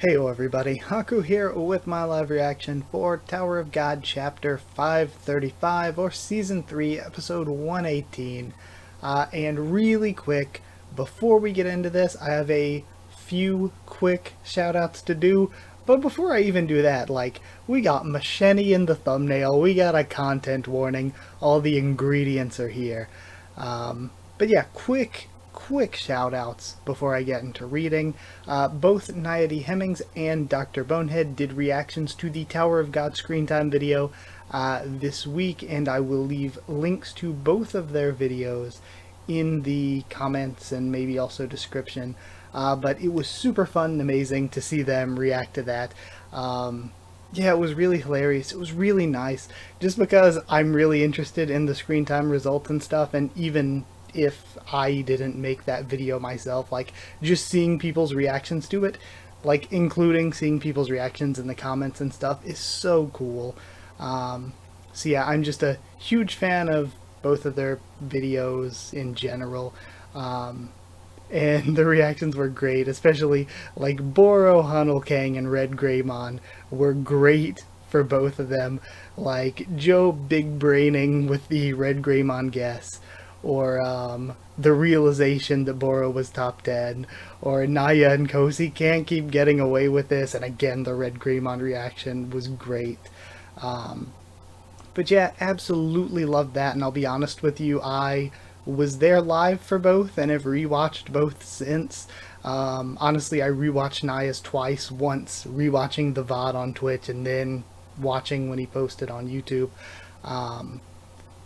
Heyo everybody, Haku here with my live reaction for Tower of God Chapter 535, or Season 3, Episode 118. And really quick, before we get into this, I have a few quick shoutouts to do. But before I even do that, we got Machete in the thumbnail, we got a content warning, all the ingredients are here. But yeah, quick shout outs before I get into reading. Both Nayade Hemmings and Dr. Bonehead did reactions to the Tower of God screen time video this week, and I will leave links to both of their videos in the comments and maybe also description. But it was super fun and amazing to see them react to that. Yeah, it was really hilarious. It was really nice, just because I'm really interested in the screen time results and stuff, and even if I didn't make that video myself, just seeing people's reactions to it, including seeing people's reactions in the comments and stuff, is so cool. So yeah, I'm just a huge fan of both of their videos in general. And the reactions were great, especially Boro, Hanulkang, and Red Greymon were great for both of them. Joe big braining with the Red Greymon guess, or the realization that Boro was top 10, or Naya and Kosi can't keep getting away with this, and again the Red Greymon reaction was great. But yeah, absolutely loved that, and I'll be honest with you, I was there live for both and have rewatched both since. Honestly, I rewatched Naya's twice, once rewatching the VOD on Twitch and then watching when he posted on YouTube.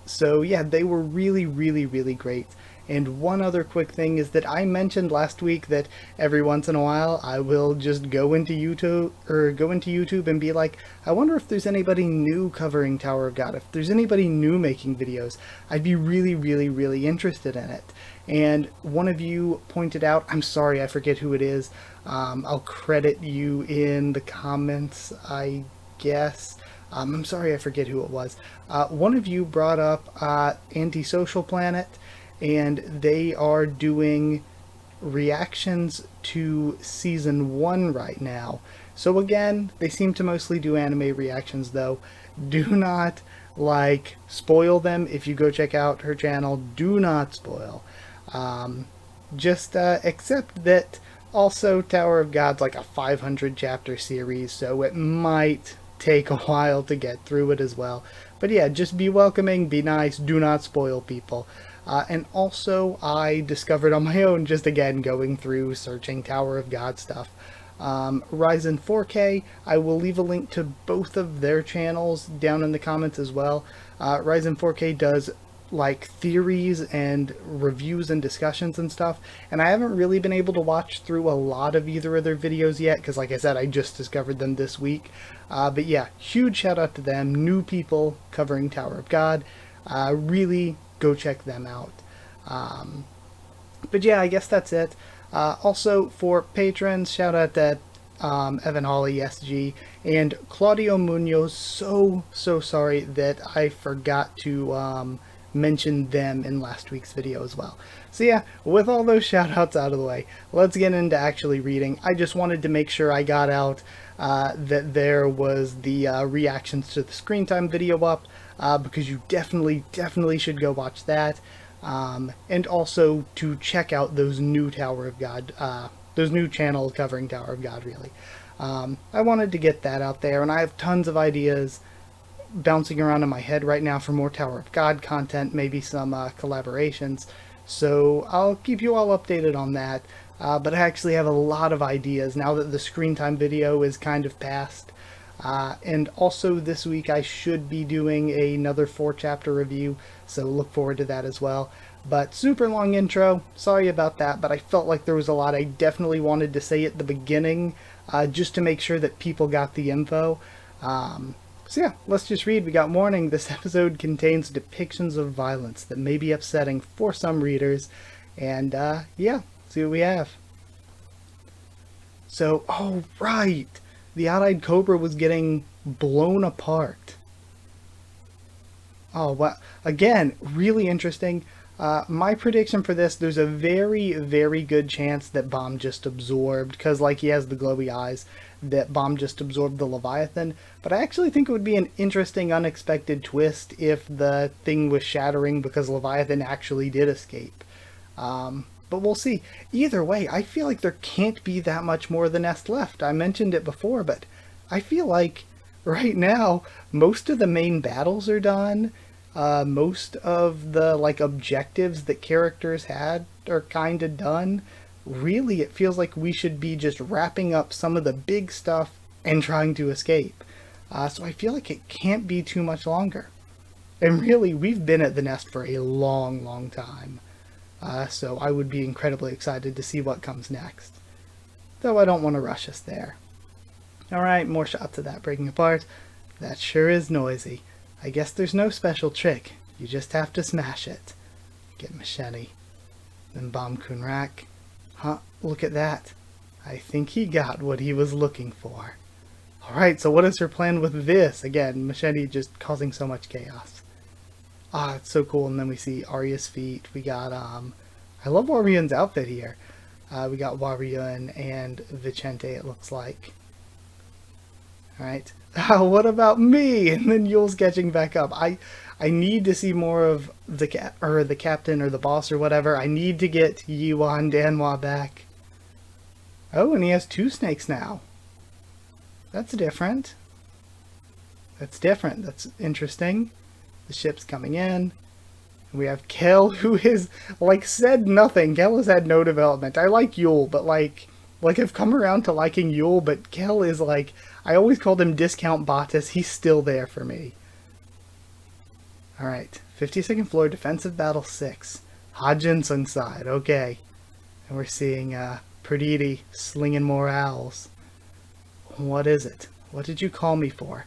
So yeah, they were really great. And one other quick thing is that I mentioned last week that every once in a while I will just go into YouTube and be like, I wonder if there's anybody new covering Tower of God, if there's anybody new making videos. I'd be really interested in it. And one of you pointed out, I'm sorry, I forget who it is. I'll credit you in the comments, I guess. I'm sorry, I forget who it was. One of you brought up Antisocial Planet, and they are doing reactions to Season 1 right now. So again, they seem to mostly do anime reactions though. Do not, spoil them if you go check out her channel. Do not spoil. Just accept that also Tower of God's a 500 chapter series, so it might take a while to get through it as well. But yeah, just be welcoming, be nice, do not spoil people. And also, I discovered on my own, just again going through searching Tower of God stuff, Ryzen 4K, I will leave a link to both of their channels down in the comments as well. Ryzen 4K does theories and reviews and discussions and stuff, and I haven't really been able to watch through a lot of either of their videos yet, because like I said, I just discovered them this week. But yeah, huge shout out to them, new people covering Tower of God. Really go check them out. But yeah, I guess that's it. Also for patrons, shout out to Evan Hawley, SG, and Claudio Munoz. So sorry that I forgot to mention them in last week's video as well. So yeah, with all those shout outs out of the way, let's get into actually reading. I just wanted to make sure I got out that there was the reactions to the screen time video up, because you definitely should go watch that, and also to check out those new Tower of God, those new channels covering Tower of God, really. I wanted to get that out there, and I have tons of ideas bouncing around in my head right now for more Tower of God content, maybe some collaborations, so I'll keep you all updated on that. But I actually have a lot of ideas now that the screen time video is kind of past. And also this week I should be doing another 4-chapter review, so look forward to that as well. But super long intro, sorry about that, but I felt like there was a lot I definitely wanted to say at the beginning, just to make sure that people got the info. So yeah, let's just read. We got warning, this episode contains depictions of violence that may be upsetting for some readers, and yeah, see what we have. So, oh right, the odd-eyed cobra was getting blown apart. Oh, well, again, really interesting. My prediction for this, there's a very, very good chance that Bomb just absorbed, because like he has the glowy eyes, that Bomb just absorbed the Leviathan. But I actually think it would be an interesting, unexpected twist if the thing was shattering because Leviathan actually did escape. But we'll see. Either way, I feel like there can't be that much more of the nest left. I mentioned it before, but I feel like right now most of the main battles are done. Most of the like objectives that characters had are kind of done. Really, it feels like we should be just wrapping up some of the big stuff and trying to escape. So I feel like it can't be too much longer. And really, we've been at the nest for a long, long time. So I would be incredibly excited to see what comes next. Though I don't want to rush us there. Alright, more shots of that breaking apart. That sure is noisy. I guess there's no special trick. You just have to smash it. Get machete. Then Bomb Kunrak. Huh, look at that. I think he got what he was looking for. Alright, so what is her plan with this? Again, machete just causing so much chaos. Ah, it's so cool. And then we see Arya's feet. We got, I love Waryun's outfit here. We got Waryun and Vicente, it looks like. Alright. What about me? And then Yule's catching back up. I need to see more of the captain or the boss or whatever. I need to get Yuan Danhua back. Oh, and he has 2 snakes now. That's different. That's different. That's interesting. The ship's coming in. We have Kel, who is, like, said nothing. Kel has had no development. I like Yule, but, like I've come around to liking Yule, but Kel is, like, I always called him Discount Bottas. He's still there for me. Alright, 52nd floor, defensive battle 6. Jinsung side, okay. And we're seeing, Purdidi slinging more owls. What is it? What did you call me for?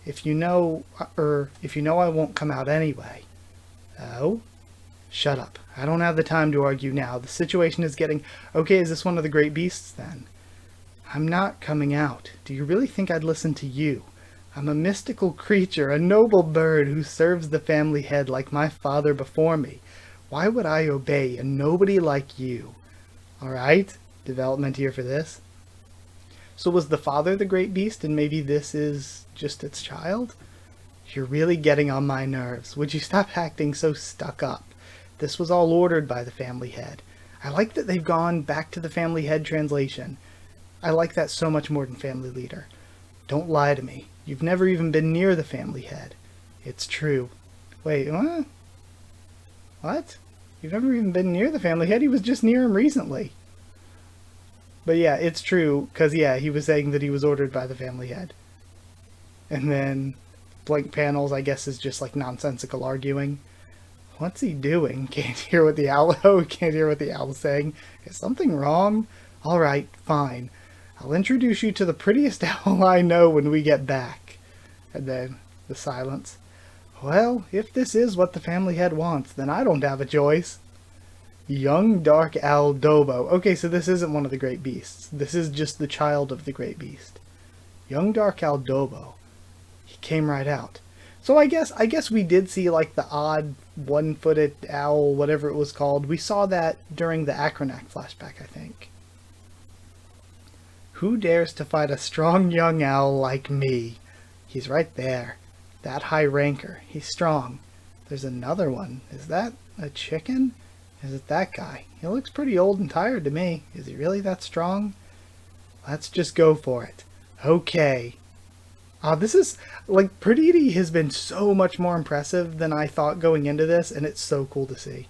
If you know I won't come out anyway. Oh? Shut up. I don't have the time to argue now. The situation is getting... Okay, is this one of the great beasts then? I'm not coming out. Do you really think I'd listen to you? I'm a mystical creature, a noble bird who serves the family head like my father before me. Why would I obey a nobody like you? Alright, development here for this. So was the father the great beast and maybe this is just its child? You're really getting on my nerves. Would you stop acting so stuck up? This was all ordered by the family head. I like that they've gone back to the family head translation. I like that so much more than family leader. Don't lie to me. You've never even been near the family head. It's true. Wait, what? What? You've never even been near the family head? He was just near him recently. But yeah, it's true, because yeah, he was saying that he was ordered by the family head. And then blank panels, I guess, is just like nonsensical arguing. What's he doing? Can't hear what the owl... Oh, can't hear what the owl's saying. Is something wrong? Alright, fine. I'll introduce you to the prettiest owl I know when we get back. And then the silence. Well, if this is what the family head wants, then I don't have a choice. Young Dark Owl Dobo. Okay, so this isn't one of the great beasts. This is just the child of the great beast. Young Dark Owl Dobo. He came right out. So I guess we did see like the odd one-footed owl, whatever it was called. We saw that during the Acronac flashback, I think. Who dares to fight a strong young owl like me? He's right there. That high ranker. He's strong. There's another one. Is that a chicken? Is it that guy? He looks pretty old and tired to me. Is he really that strong? Let's just go for it. Okay. This is, like, Purdidi has been so much more impressive than I thought going into this, and it's so cool to see.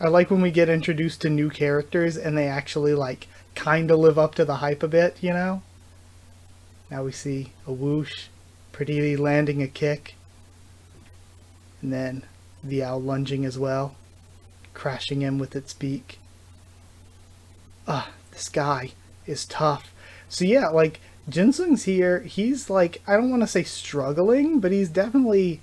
I like when we get introduced to new characters and they actually, like, kind of live up to the hype a bit, you know? Now we see a whoosh, Purdidi landing a kick, and then the owl lunging as well, crashing him with its beak. This guy is tough. So yeah, like, Jinsung's here. He's like, I don't want to say struggling, but he's definitely,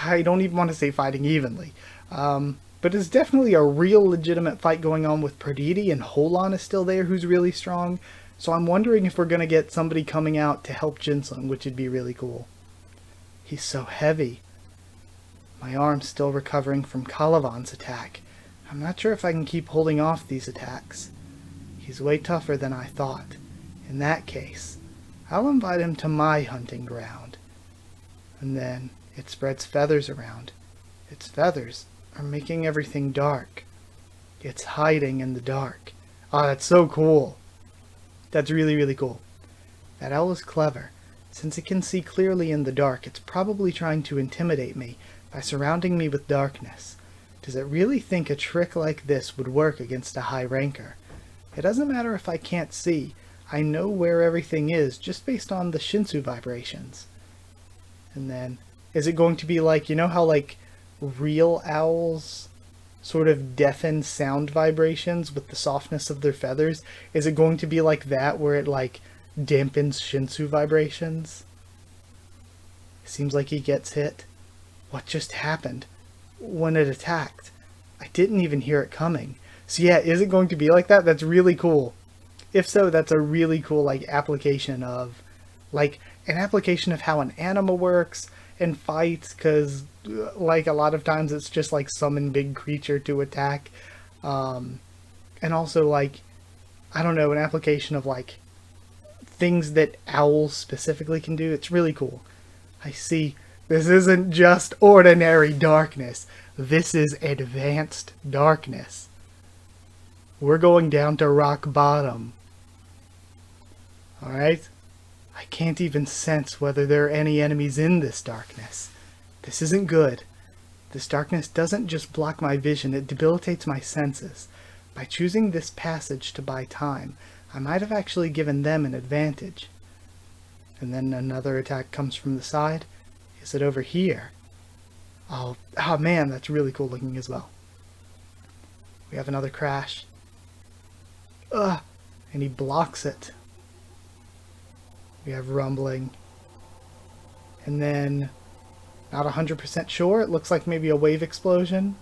I don't even want to say fighting evenly. But it's definitely a real legitimate fight going on with Purdidi, and Holan is still there who's really strong. So I'm wondering if we're going to get somebody coming out to help Jinsung, which would be really cool. He's so heavy. My arm's still recovering from Calivan's attack. I'm not sure if I can keep holding off these attacks. He's way tougher than I thought. In that case, I'll invite him to my hunting ground. And then it spreads feathers around. Its feathers are making everything dark. It's hiding in the dark. Oh, that's so cool. That's really, really cool. That owl is clever. Since it can see clearly in the dark, it's probably trying to intimidate me by surrounding me with darkness. Does it really think a trick like this would work against a high ranker? It doesn't matter if I can't see. I know where everything is just based on the Jinsung vibrations. And then, is it going to be like, you know how like real owls sort of deafen sound vibrations with the softness of their feathers? Is it going to be like that where it like dampens Jinsung vibrations? Seems like he gets hit. What just happened? When it attacked, I didn't even hear it coming. So yeah, is it going to be like that? That's really cool. If so, that's a really cool like application of like an application of how an anima works and fights, because like a lot of times it's just like summon big creature to attack, and also like, I don't know, an application of like things that owls specifically can do. It's really cool. I see. This isn't just ordinary darkness. This is advanced darkness. We're going down to rock bottom. Alright? I can't even sense whether there are any enemies in this darkness. This isn't good. This darkness doesn't just block my vision, it debilitates my senses. By choosing this passage to buy time, I might have actually given them an advantage. And then another attack comes from the side. Is it over here? Oh man, that's really cool looking as well. We have another crash. Ugh! And he blocks it. We have rumbling. And then, not 100% sure, it looks like maybe a wave explosion.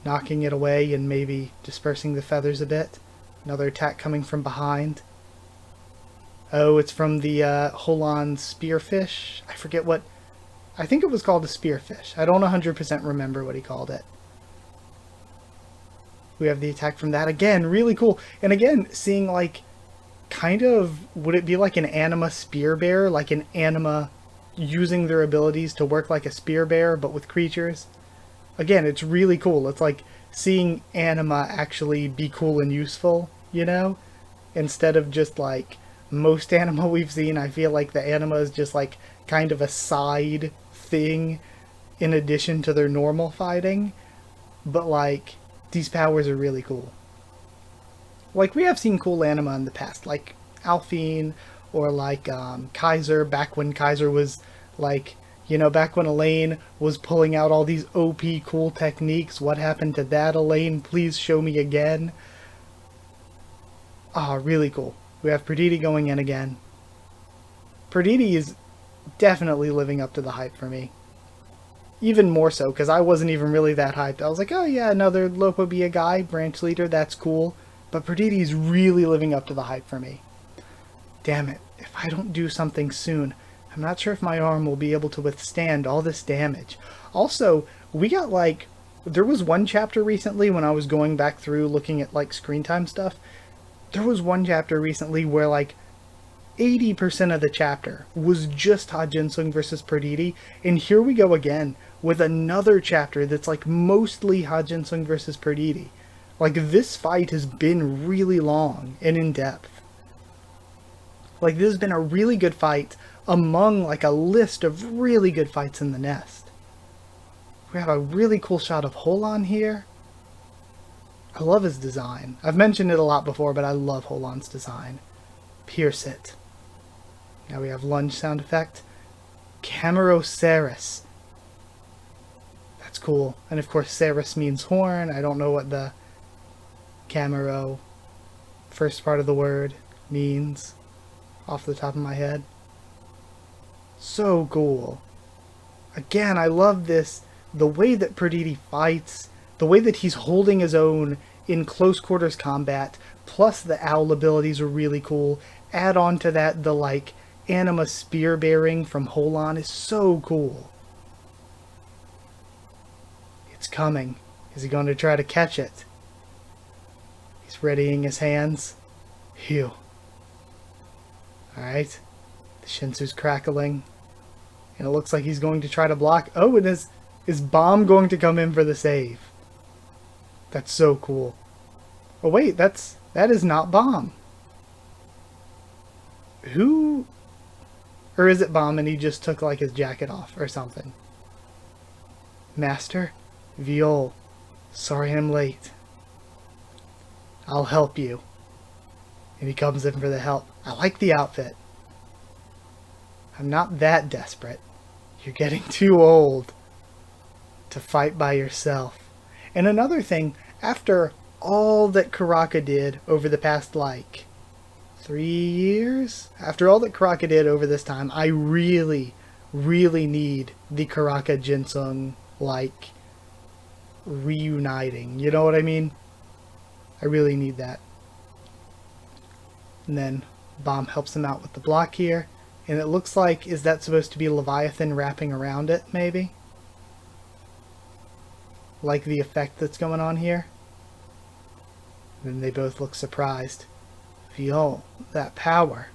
Knocking it away and maybe dispersing the feathers a bit. Another attack coming from behind. Oh, it's from the Holan spearfish. I forget what... I think it was called a spearfish. I don't 100% remember what he called it. We have the attack from that again. Really cool. And again, seeing like... kind of... would it be like an anima spear bear? Like an anima using their abilities to work like a spear bear, but with creatures? Again, it's really cool. It's like seeing anima actually be cool and useful, you know? Instead of just like... most anima we've seen, I feel like the anima is just like kind of a side thing in addition to their normal fighting. But like, these powers are really cool. Like, we have seen cool anima in the past, like Alphine or like Kaiser, back when Kaiser was like, you know, back when Elaine was pulling out all these OP cool techniques. What happened to that, Elaine? Please show me again. Ah, really cool. We have Purdidi going in again. Purdidi is definitely living up to the hype for me. Even more so, because I wasn't even really that hyped. I was like, oh yeah, another Lopobia guy, branch leader, that's cool. But Purdidi is really living up to the hype for me. Damn it, if I don't do something soon, I'm not sure if my arm will be able to withstand all this damage. Also, we got like... there was one chapter recently when I was going back through looking at like screen time stuff. There was one chapter recently where like 80% of the chapter was just Jinsung versus Purdidi, and here we go again with another chapter that's like mostly Jinsung versus Purdidi. Like, this fight has been really long and in-depth. Like, this has been a really good fight among like a list of really good fights in the nest. We have a really cool shot of Holan here. I love his design. I've mentioned it a lot before, but I love Holan's design. Pierce it. Now we have lunge sound effect. Cameroceras. That's cool. And of course, Ceres means horn. I don't know what the camero, first part of the word, means off the top of my head. So cool. Again, I love this. The way that Purdidi fights, the way that he's holding his own in close quarters combat, plus the owl abilities are really cool. Add on to that the like anima spear bearing from Holan is so cool. coming. Is he going to try to catch it? He's readying his hands. Phew. Alright. The Shinsu's crackling. And it looks like he's going to try to block. Oh, and is Bomb going to come in for the save? That's so cool. Oh wait, that is not Bomb. Who? Or is it Bomb and he just took like his jacket off or something? Master? Viol. Sorry I'm late. I'll help you. And he comes in for the help. I like the outfit. I'm not that desperate. You're getting too old to fight by yourself. And another thing, after all that Karaka did over the past, like, 3 years? After all that Karaka did over this time, I really, really need the Karaka Jinsung, like, reuniting. You know what I mean? I really need that. And then Bomb helps him out with the block here. And it looks like, is that supposed to be Leviathan wrapping around it, maybe? Like the effect that's going on here. And then they both look surprised. Viol, that power.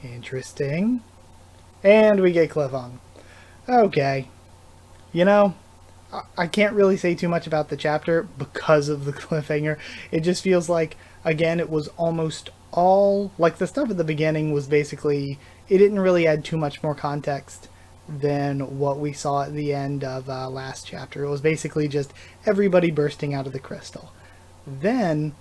Interesting. And we get Cliffhanger. Okay. You know, I can't really say too much about the chapter because of the cliffhanger. It just feels like, again, it was almost all, like the stuff at the beginning was basically, it didn't really add too much more context than what we saw at the end of last chapter. It was basically just everybody bursting out of the crystal. Then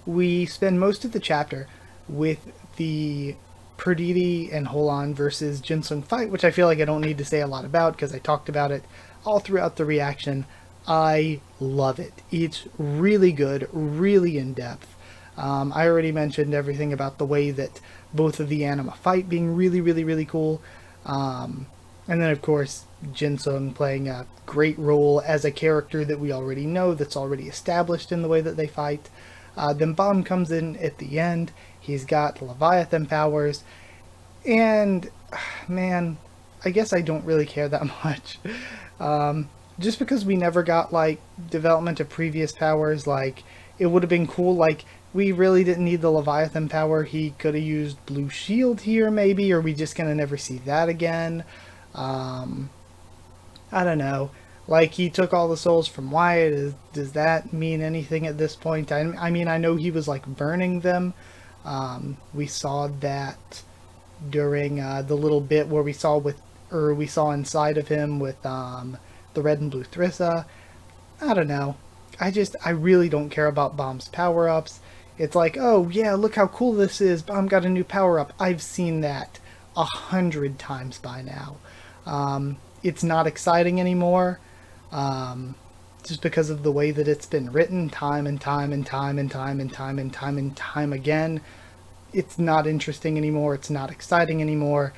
we spend most of the chapter with the Purdidi and Holan versus Jinsung fight, which I feel like I don't need to say a lot about because I talked about it all throughout the reaction. I love it. It's really good, really in-depth. I already mentioned everything about the way that both of the anima fight being really, really, really cool. And then, of course, Jinsung playing a great role as a character that we already know, that's already established in the way that they fight. Then Bomb comes in at the end. He's got Leviathan powers. And, man, I guess I don't really care that much. Just because we never got, like, development of previous powers, like, it would have been cool, like, we really didn't need the Leviathan power. He could have used Blue Shield here, maybe, or we just gonna never see that again. I don't know. Like, he took all the souls from Wyatt. Does that mean anything at this point? I mean, I know he was, like, burning them. We saw that during the little bit where we saw inside of him with the red and blue Thrissa. I don't know. I really don't care about Bomb's power-ups. It's like, oh yeah, look how cool this is. Bomb got a new power-up. I've seen that 100 times by now. It's not exciting anymore. Just because of the way that it's been written time and time and time and time and time and time and time again. It's not interesting anymore. It's not exciting anymore.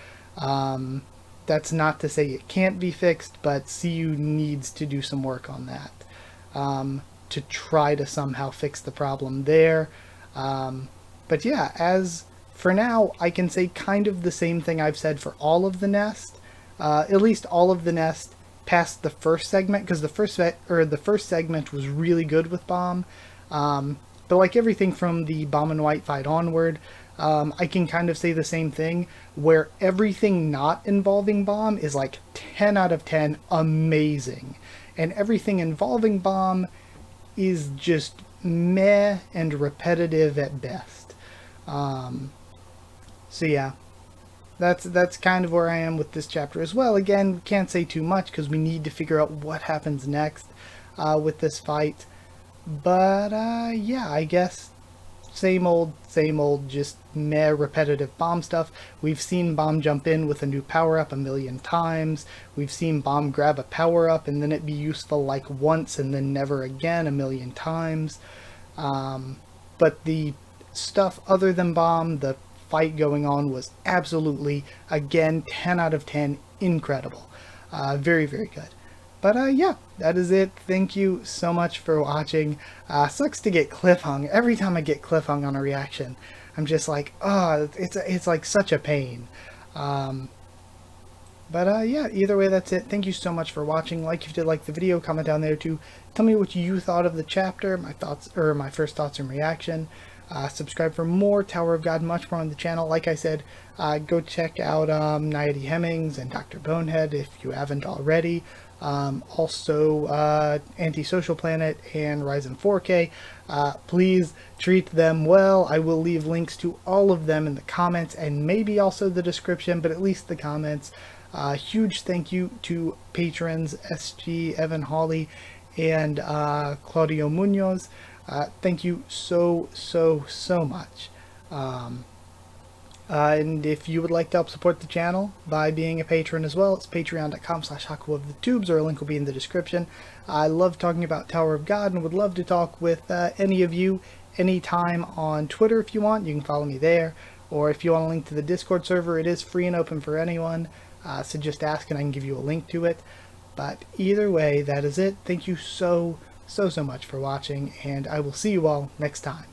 That's not to say it can't be fixed, but CU needs to do some work on that to try to somehow fix the problem there. But yeah, as for now, I can say kind of the same thing I've said for all of the Nest. At least all of the Nest past the first segment, because the first segment was really good with Bomb. But like everything from the Bomb and White fight onward, I can kind of say the same thing, where everything not involving Bomb is like 10 out of 10 amazing. And everything involving Bomb is just meh and repetitive at best. So yeah, that's kind of where I am with this chapter as well. Again, can't say too much because we need to figure out what happens next with this fight. But yeah, I guess same old, just meh repetitive Bomb stuff. We've seen Bomb jump in with a new power-up a million times. We've seen Bomb grab a power-up and then it be useful like once and then never again a million times. But the stuff other than Bomb, the fight going on, was absolutely, again, 10 out of 10, incredible. Very, very good. But yeah, that is it. Thank you so much for watching. Sucks to get cliffhung. Every time I get cliffhung on a reaction, I'm just like, oh, it's like such a pain. But yeah, either way, that's it. Thank you so much for watching. Like if you did like the video, comment down there to tell me what you thought of the chapter, my thoughts, or my first thoughts and reaction. Subscribe for more Tower of God, much more on the channel. Like I said, go check out Nayade Hemmings and Dr. Bonehead if you haven't already. Also, Antisocial Planet and Ryzen 4K. Please treat them well. I will leave links to all of them in the comments and maybe also the description, but at least the comments. Huge thank you to patrons SG, Evan Hawley, and Claudio Munoz. Thank you so much. And if you would like to help support the channel by being a patron as well, it's patreon.com/Haku of the Tubes, or a link will be in the description. I love talking about Tower of God and would love to talk with any of you anytime on Twitter if you want. You can follow me there. Or if you want a link to the Discord server, it is free and open for anyone. So just ask and I can give you a link to it. But either way, that is it. Thank you so much for watching, and I will see you all next time.